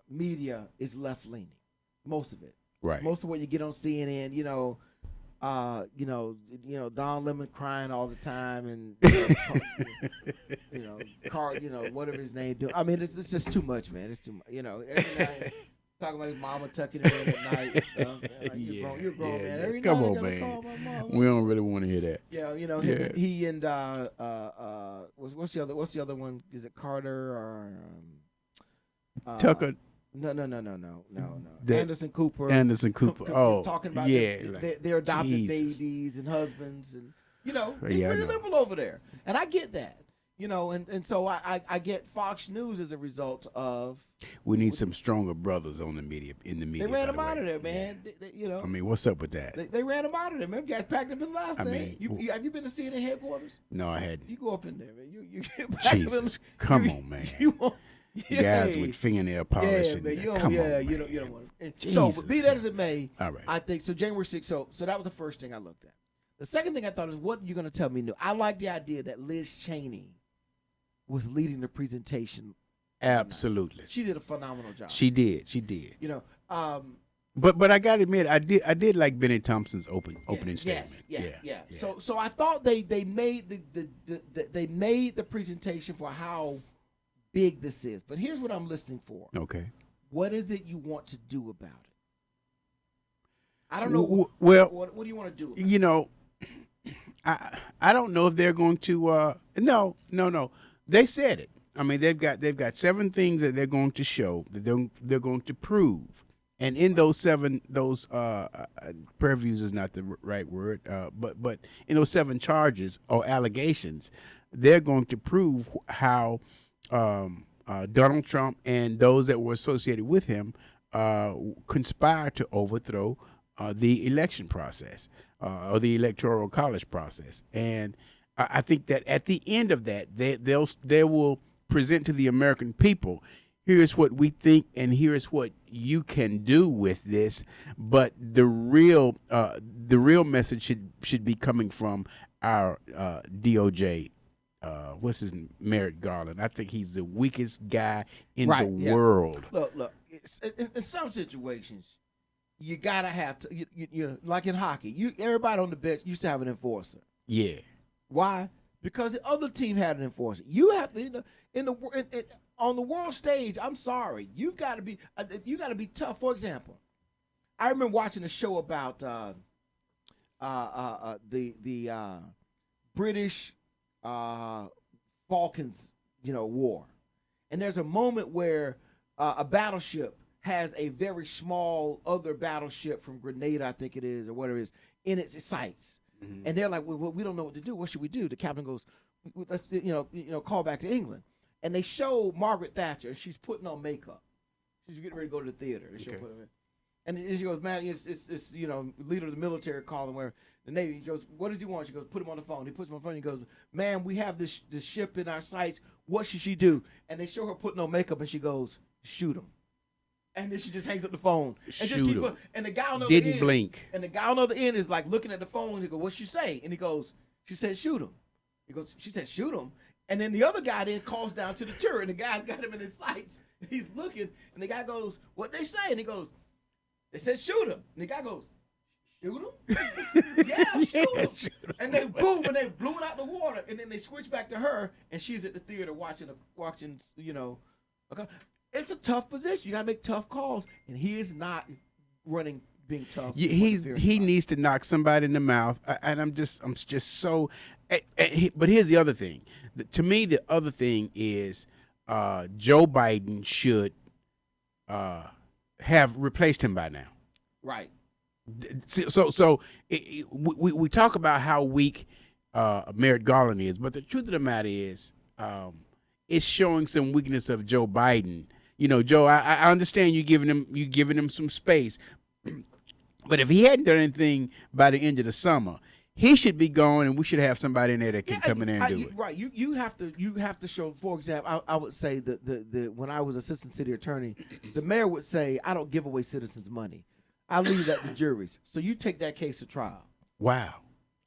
media is left leaning. Most of it. Right. Most of what you get on CNN, Don Lemon crying all the time, and Carl, whatever his name do. I mean, it's just too much, man. It's too much. Every night talking about his mama tucking him in at night and stuff. Man. Like, you're grown, man. Every Come night on, I gotta man. call my mama. We don't really want to hear that. Yeah, he and what's the other one? Is it Carter or Tucker? No. That- Anderson Cooper. Anderson Cooper. Oh, talking about yeah, their adopted Jesus. babies and husbands, and he's Yeah, I pretty know. liberal over there, and I get that, and so I get Fox News as a result of We need some stronger brothers on the media. In the media, they ran by him the out way. of there, man. They, I mean, what's up with that? they ran him out of there, man. Guys packed up and left, I man. mean, Have you been to CNN headquarters? No, I hadn't. You go up in there, man. You get packed up and Jesus, come on, man. You won't. Guys with fingernail polish. Yeah, and man. You don't, come yeah, on, man. you don't want it. Jesus, So, but be that as it may, All right. I think so. January 6th. So that was the first thing I looked at. The second thing I thought is, what are you going to tell me new? I like the idea that Liz Cheney was leading the presentation. Absolutely. She did a phenomenal job. She did. But I got to admit, I did like Benny Thompson's opening statement. Yeah. So I thought they made they made the presentation for how big this is. But here's what I'm listening for. Okay. What is it you want to do about it? I don't know. Well, what do you want to do about it? I don't know if they're going to. No. They said it. I mean, they've got 7 things that they're going to show, that they're going to prove. And in those 7, previews is not the right word, but in those 7 charges or allegations, they're going to prove how Donald Trump and those that were associated with him conspired to overthrow the election process or the electoral college process. And I think that at the end of that, they will present to the American people, here's what we think, and here's what you can do with this. But the real message should be coming from our DOJ. What's his name? Merrick Garland. I think he's the weakest guy in the world. Look. In some situations, you gotta have to. You like in hockey. Everybody on the bench used to have an enforcer. Yeah. Why? Because the other team had an enforcer. You have to on the world stage. I'm sorry, you got to be tough. For example, I remember watching a show about the British Falklands, war, and there's a moment where a battleship has a very small other battleship from Grenada, I think it is, or whatever it is, in its sights. Mm-hmm. And they're like, well, we don't know what to do. What should we do? The captain goes, let's call back to England. And they show Margaret Thatcher. She's putting on makeup. She's getting ready to go to the theater. Okay. And she goes, man, it's leader of the military calling where the Navy. He goes, what does he want? She goes, put him on the phone. He puts him on the phone. He goes, man, we have this ship in our sights. What should she do? And they show her putting on makeup, and she goes, shoot him. And then she just hangs up the phone and just keep going. And the guy on the other Didn't end, blink. And the guy on the other end is like looking at the phone. And he goes, "What'd she say?" And he goes, "She said shoot him." He goes, "She said shoot him." And then the other guy then calls down to the turret, and the guy's got him in his sights. He's looking, and the guy goes, "What'd they say?" And he goes, "They said shoot him." And the guy goes, "Shoot him?" Yeah, shoot him. And they boom, and they blew it out the water. And then they switch back to her, and she's at the theater watching. Okay. It's a tough position. You gotta make tough calls, and he is not running being tough. He needs to knock somebody in the mouth, and I'm just so. But here's the other thing. To me, the other thing is Joe Biden should have replaced him by now. Right. We talk about how weak Merrick Garland is, but the truth of the matter is, it's showing some weakness of Joe Biden. You know, Joe, I understand you giving him some space, but if he hadn't done anything by the end of the summer, he should be gone, and we should have somebody in there that can come in there and do it. Right. You have to show. For example, I would say that the when I was assistant city attorney, the mayor would say, "I don't give away citizens' money. I leave that to juries. So you take that case to trial." Wow.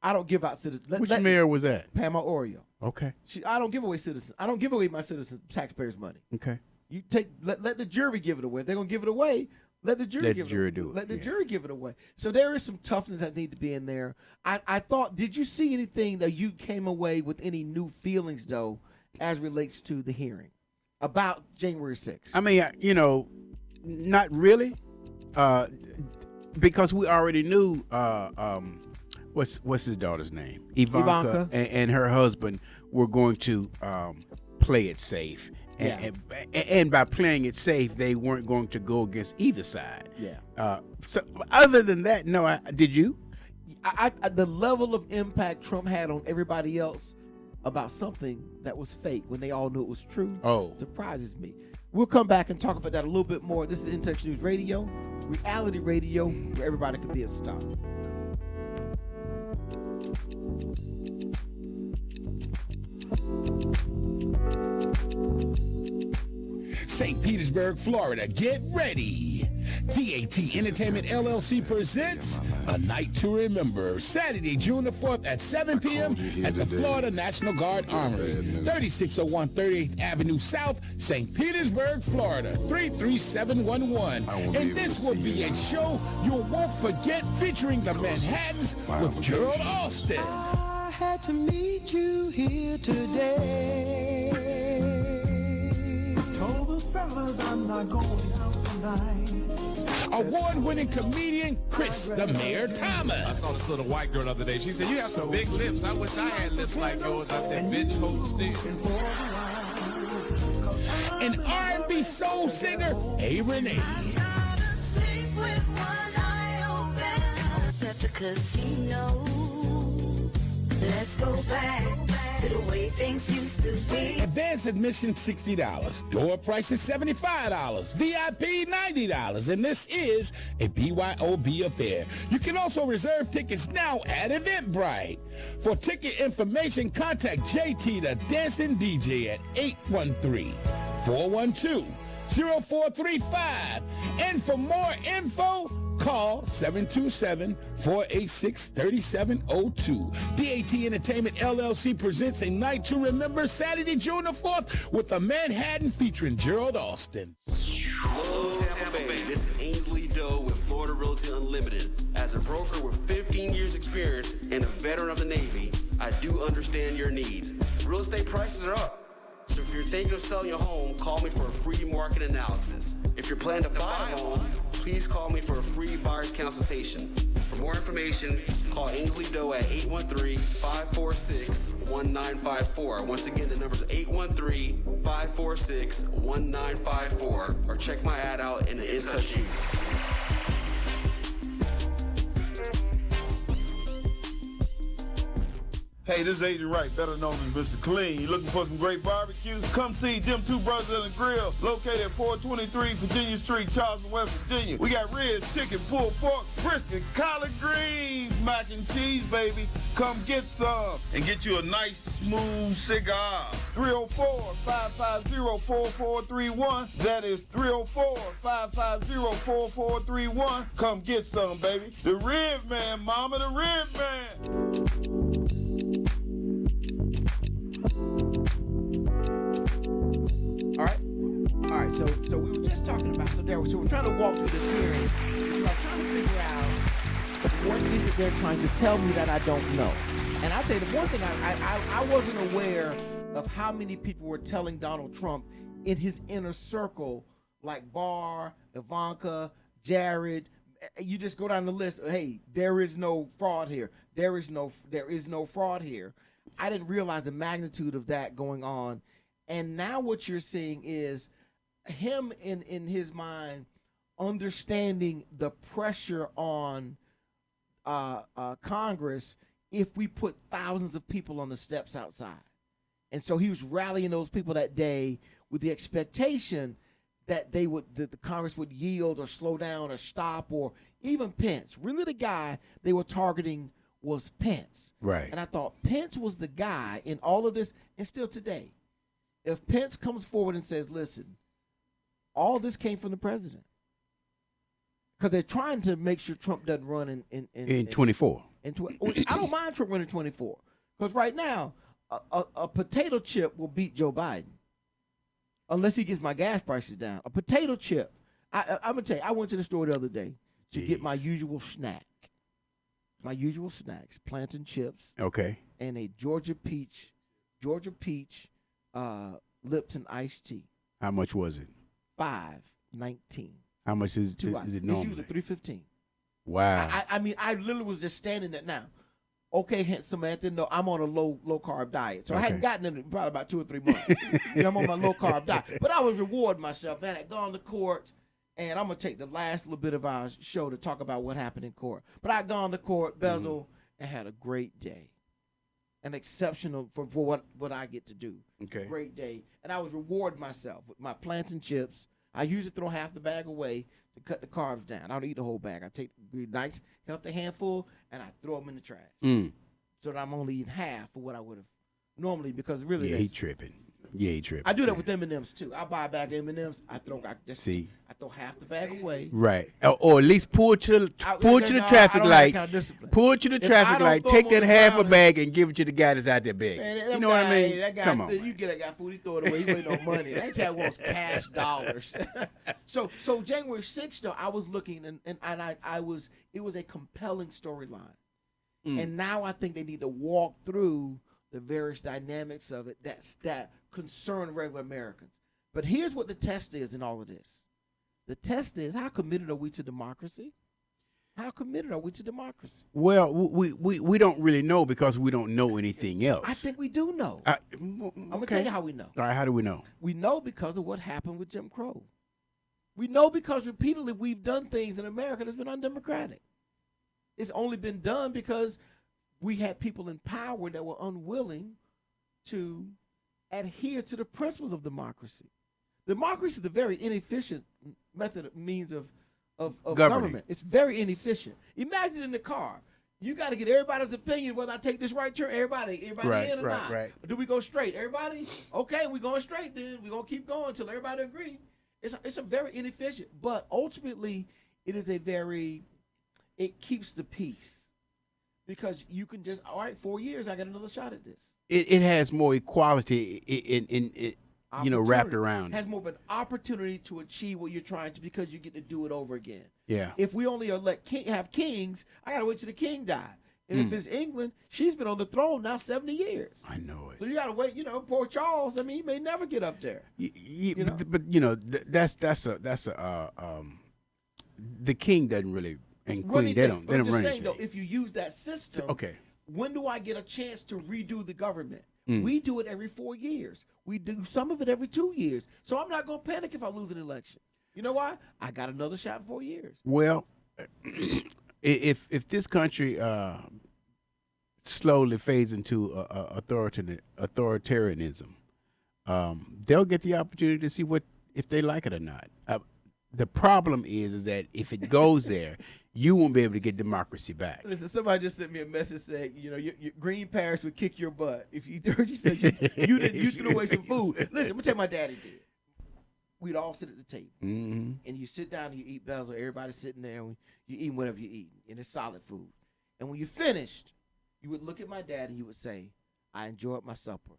I don't give out citizens. Which mayor was that? Pamela Oreo. Okay. I don't give away citizens. I don't give away my citizens, taxpayers' money. Okay. You let the jury give it away. If they're gonna give it away, let the jury give it away. do it. Let the jury give it away. So there is some toughness that need to be in there. I thought, did you see anything that you came away with any new feelings though, as relates to the hearing about January 6th? I mean, not really, because we already knew what's his daughter's name, Ivanka. And her husband were going to play it safe. And by playing it safe, they weren't going to go against either side. Yeah. So other than that, no. Did you? I the level of impact Trump had on everybody else about something that was fake when they all knew it was true. Surprises me. We'll come back and talk about that a little bit more. This is In Touch News Radio, reality radio, where everybody can be a star. St. Petersburg, Florida, get ready. DAT Entertainment LLC presents A Night to Remember, Saturday, June the 4th at 7 p.m. at the Florida National Guard Armory, 3601 38th Avenue South, St. Petersburg, Florida, 33711. And this will be a show you won't forget, featuring the Manhattans with Gerald Austin. I had to meet you here today. Told the fellas I'm not going out tonight. Award-winning comedian Chris the Mayor Thomas. I saw this little white girl the other day. She said, "You have some big lips. I wish I had lips like yours." I said, "Bitch, hold still." An R&B soul singer, A. Renee. At the casino. Let's go back to the way things used to be. Advance admission $60. Door price is $75. VIP $90. And this is a BYOB affair. You can also reserve tickets now at Eventbrite. For ticket information, contact JT the Dancing DJ at 813-412-0435. And for more info, call 727-486-3702. DAT Entertainment LLC presents A Night to Remember, Saturday, June the 4th, with a Manhattan featuring Gerald Austin. Hello, Tampa Bay. This is Ainsley Doe with Florida Realty Unlimited. As a broker with 15 years experience and a veteran of the Navy, I do understand your needs. Real estate prices are up. So if you're thinking of selling your home, call me for a free market analysis. If you're planning to buy a home, please call me for a free buyer's consultation. For more information, call Ainsley Doe at 813-546-1954. Once again, the number is 813-546-1954. Or check my ad out in the In Touch News. Hey, this is Agent Wright, better known as Mr. Clean. You looking for some great barbecue? Come see them two brothers in the grill, located at 423 Virginia Street, Charleston, West Virginia. We got ribs, chicken, pulled pork, brisket, collard greens, mac and cheese, baby. Come get some and get you a nice, smooth cigar. 304-550-4431. That is 304-550-4431. Come get some, baby. The Rib Man, mama, the Rib Man. All right. So we were just talking about so we're trying to walk through this hearing. So I'm trying to figure out what is it they're trying to tell me that I don't know. And I'll tell you the one thing I wasn't aware of how many people were telling Donald Trump in his inner circle, like Barr, Ivanka, Jared. You just go down the list. Hey, there is no fraud here. There is no fraud here. I didn't realize the magnitude of that going on And now what you're seeing is him in his mind understanding the pressure on Congress if we put thousands of people on the steps outside. And so he was rallying those people that day with the expectation that the Congress would yield or slow down or stop, or even Pence. Really the guy they were targeting was Pence. Right. And I thought Pence was the guy in all of this, and still today. If Pence comes forward and says, listen, all this came from the president. Because they're trying to make sure Trump doesn't run in 24. I don't mind Trump running 24. Because right now, a potato chip will beat Joe Biden. Unless he gets my gas prices down. A potato chip. I'm going to tell you, I went to the store the other day to get my usual snack. My usual snacks, plantain chips. Okay. And a Georgia peach Lipton iced tea. How much was it? $5.19. How much is it normally? It's usually $3.15. Wow. I mean, I literally was just standing there now. Okay, Samantha, no, I'm on a low carb diet. So I hadn't gotten it in probably about 2 or 3 months. I'm on my low carb diet. But I was rewarding myself, man. I'd gone to court, and I'm going to take the last little bit of our show to talk about what happened in court. But I'd gone to court, Bezel, and had a great day. An exceptional for what I get to do. Okay. Great day. And I was rewarding myself with my plantain chips. I usually throw half the bag away to cut the carbs down. I don't eat the whole bag. I take a nice, healthy handful, and I throw them in the trash. So that I'm only eating half of what I would have normally, because really he tripping. Yeah, he tripping. I do that with M&M's too. I buy a bag of M&M's. I throw half the bag away. Right. Or at least pull to the traffic light. Pull to the traffic light. Take that half a bag and give it to the guy that's out there begging. You know what I mean? That guy, come on. You get that guy food, he throw it away. He ain't no money. That cat wants cash dollars. So January 6th though, I was looking and it was a compelling storyline. And now I think they need to walk through the various dynamics of it that concern regular Americans. But here's what the test is in all of this. The test is, how committed are we to democracy? How committed are we to democracy? Well, we don't really know because we don't know anything else. I think we do know. I'm going to tell you how we know. All right, how do we know? We know because of what happened with Jim Crow. We know because repeatedly we've done things in America that's been undemocratic. It's only been done because we had people in power that were unwilling to adhere to the principles of democracy. Democracy is a very inefficient means of government. It's very inefficient. Imagine in the car. You got to get everybody's opinion whether I take this right turn. Everybody in or not. Right. Do we go straight? Everybody? Okay, we're going straight then. We're going to keep going until everybody agree. It's a very inefficient, but ultimately it keeps the peace. Because you can just, all right, 4 years, I got another shot at this. It has more equality in wrapped around. It has more of an opportunity to achieve what you're trying to, because you get to do it over again. Yeah. If we only have kings, I got to wait till the king die. And if it's England, she's been on the throne now 70 years. I know it. So you got to wait, poor Charles, I mean, he may never get up there. That's the king doesn't really, and queen, they don't run anything. I'm just saying, though, if you use that system, okay. When do I get a chance to redo the government? We do it every 4 years. We do some of it every 2 years. So I'm not going to panic if I lose an election. You know why? I got another shot in 4 years. Well, if this country slowly fades into authoritarianism, they'll get the opportunity to see if they like it or not. The problem is that if it goes there, you won't be able to get democracy back. Listen, somebody just sent me a message saying, your green parish would kick your butt if you said you threw away some food. Listen, let me tell you what my daddy did. We'd all sit at the table, and you sit down and you eat Bezel. Everybody's sitting there, and you eat whatever you eat, and it's solid food. And when you finished, you would look at my dad and you would say, "I enjoyed my supper,"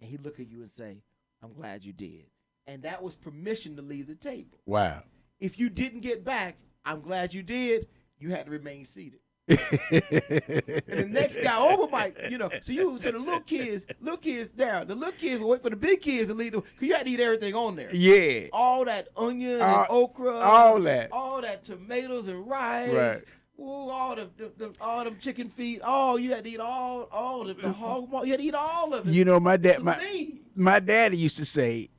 and he'd look at you and say, "I'm glad you did." And that was permission to leave the table. Wow. If you didn't get back, "I'm glad you did," you had to remain seated. And the next guy over might, so the little kids down. The little kids will wait for the big kids to leave, because you had to eat everything on there. Yeah. All that onion and okra. All that tomatoes and rice. Right. Ooh, all them chicken feet. Oh, you had to eat all the hog. You had to eat all of it. My dad, my daddy used to say,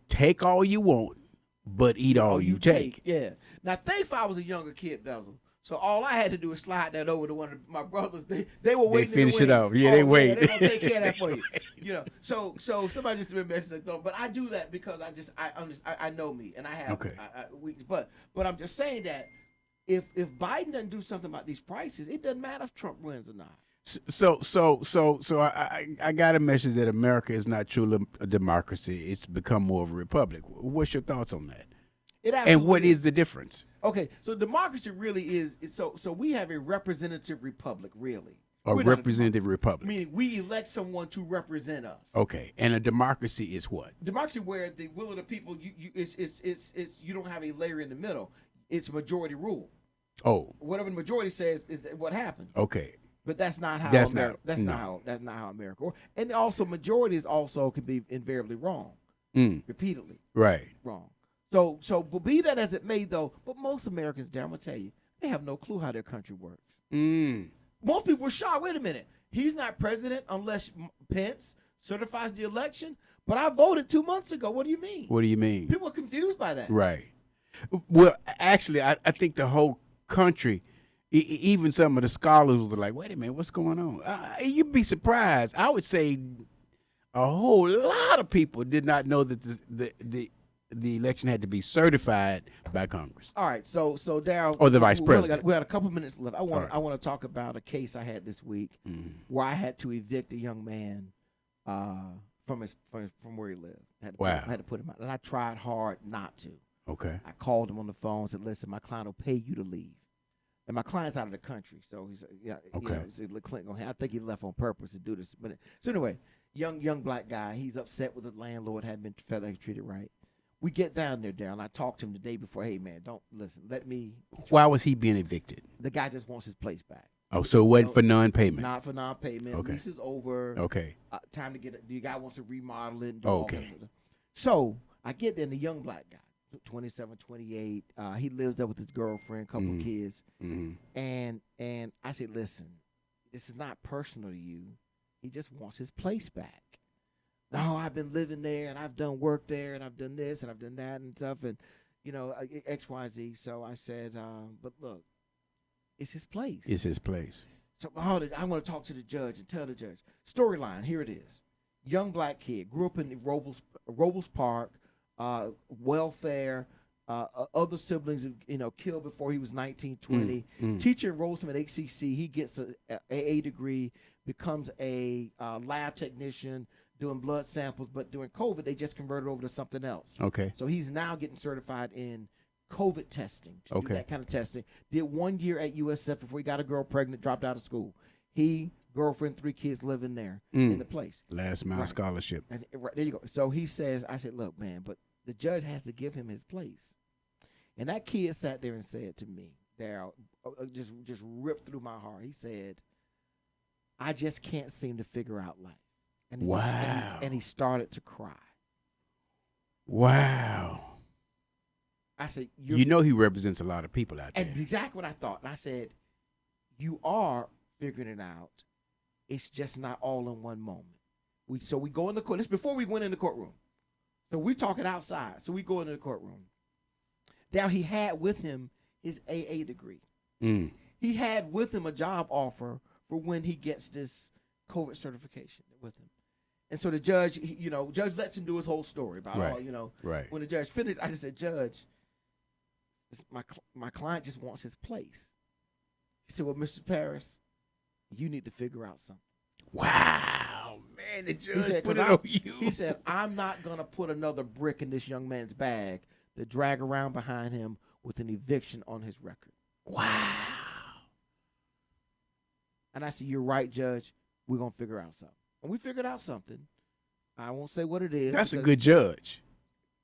take all you want, but eat all you take. Yeah. Now, thankfully, I was a younger kid, Bezel. So all I had to do was slide that over to one of my brothers. They were waiting. They finish it off. Yeah, oh, they wait. They're gonna take care of that for you. You know. So somebody just been messing up. But I do that because I know me and I have. Okay. But I'm just saying that if Biden doesn't do something about these prices, it doesn't matter if Trump wins or not. So I got a message that America is not truly a democracy. It's become more of a republic. What's your thoughts on that? And what is the difference? Okay, so democracy really is so we have a representative republic, really. A representative republic. Meaning we elect someone to represent us. Okay, and a democracy is what? Democracy, where the will of the people, you don't have a layer in the middle. It's majority rule. Oh, whatever the majority says is what happens. Okay, but that's not how. That's America, not how America works. And also, majorities also can be invariably wrong, repeatedly. Right. Wrong. So, but be that as it may, though, but most Americans, I'm gonna tell you, they have no clue how their country works. Most people were shocked. Wait a minute, he's not president unless Pence certifies the election. But I voted 2 months ago. What do you mean? What do you mean? People are confused by that. Right. Well, actually, I think the whole country, even some of the scholars were like, "Wait a minute, what's going on?" You'd be surprised. I would say a whole lot of people did not know that the election had to be certified by Congress. All right, so Darryl, or the vice president. We got a couple minutes left. I want Right. to talk about a case I had this week where I had to evict a young man from where he lived. I had to put him out, and I tried hard not to. Okay. I called him on the phone and said, "Listen, my client will pay you to leave." And my client's out of the country, so he's Okay. I think he left on purpose to do this. But so anyway, young black guy, he's upset with the landlord, hadn't been felt like treated right. We get down there, Darryl. I talked to him the day before. Hey, man, don't listen. Let me. Why was he being evicted? The guy just wants his place back. Oh, so it wasn't for non-payment. Not for non-payment. Okay. Lease is over. Okay. Time to get it. The guy wants to remodel it. And do all Okay. that sort of stuff. So I get there, and the young black guy, 27, 28. He lives there with his girlfriend, couple of kids. And I said, listen, this is not personal to you. He just wants his place back. No, I've been living there, and I've done work there, and I've done this, and I've done that, and stuff, and, X, Y, Z. So I said, but look, it's his place. It's his place. So I'm going to talk to the judge and tell the judge. Storyline, here it is. Young black kid, grew up in Robles Park, welfare, other siblings, killed before he was 19, 20. Teacher enrolls him at HCC. He gets an AA degree, becomes a lab technician, doing blood samples. But during COVID, they just converted over to something else. Okay. So he's now getting certified in COVID testing, to do that kind of testing. Did 1 year at USF before he got a girl pregnant, dropped out of school. He, girlfriend, 3 kids living there in the place. Last mile scholarship. And there you go. So he says, I said, look, man, but the judge has to give him his place. And that kid sat there and said to me, Darryl, just ripped through my heart. He said, I just can't seem to figure out life. And he he started to cry. Wow. I said, he represents a lot of people out there. And exactly what I thought. And I said, you are figuring it out. It's just not all in one moment. So we go in the court. This before we went in the courtroom. So we're talking outside. So we go into the courtroom. Now he had with him his AA degree. He had with him a job offer for when he gets this COVID certification with him. And so the judge, judge lets him do his whole story about all, Right. When the judge finished, I just said, Judge, my client just wants his place. He said, well, Mr. Parris, you need to figure out something. Wow, man, the judge put it on you. He said, I'm not going to put another brick in this young man's bag to drag around behind him with an eviction on his record. Wow. And I said, you're right, Judge. We're going to figure out something. And we figured out something. I won't say what it is. That's a good judge.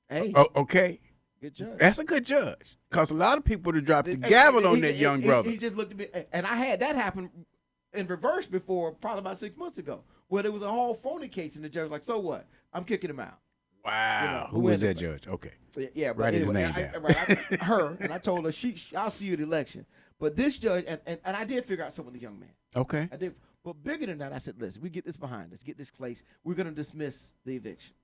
Hey. Oh, okay. Good judge. That's a good judge. Because a lot of people would have dropped the gavel on that young brother. He just looked at me. And I had that happen in reverse before, probably about 6 months ago, where there was a whole phony case, and the judge was like, so what? I'm kicking him out. Wow. Who was that judge? Okay. Yeah, but Write his anyway, name down. her, and I told her, I'll see you at the election. But this judge, and I did figure out something with the young man. Okay. I did. But bigger than that, I said, listen, we get this behind us, get this place. We're going to dismiss the eviction.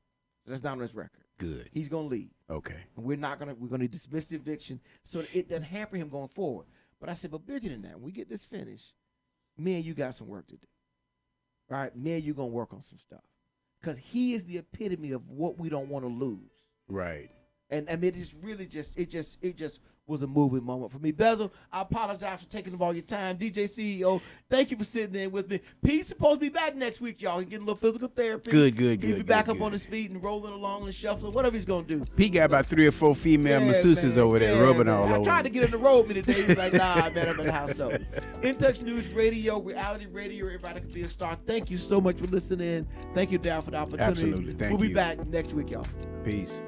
So that's down on his record. Good. He's going to leave. Okay. And we're going to dismiss the eviction so that it doesn't hamper him going forward. But I said, but bigger than that, when we get this finished, me and you got some work to do. All right? Me and you going to work on some stuff. Because he is the epitome of what we don't want to lose. Right. And I mean, it's really it just was a moving moment for me. Bezel, I apologize for taking up all your time. DJ CEO, thank you for sitting there with me. Pete's supposed to be back next week, y'all. He getting a little physical therapy. Good. He'll be back up good. on his feet and rolling along and shuffling, whatever he's going to do. Pete got about 3 or 4 female masseuses over there rubbing all over. I tried to get him to roll me today. He was like, nah, man, I'm in the house. So, In Touch News Radio, reality radio, everybody can be a star. Thank you so much for listening. Thank you, Dal, for the opportunity. Absolutely. Thank We'll be you. back next week, y'all. Peace.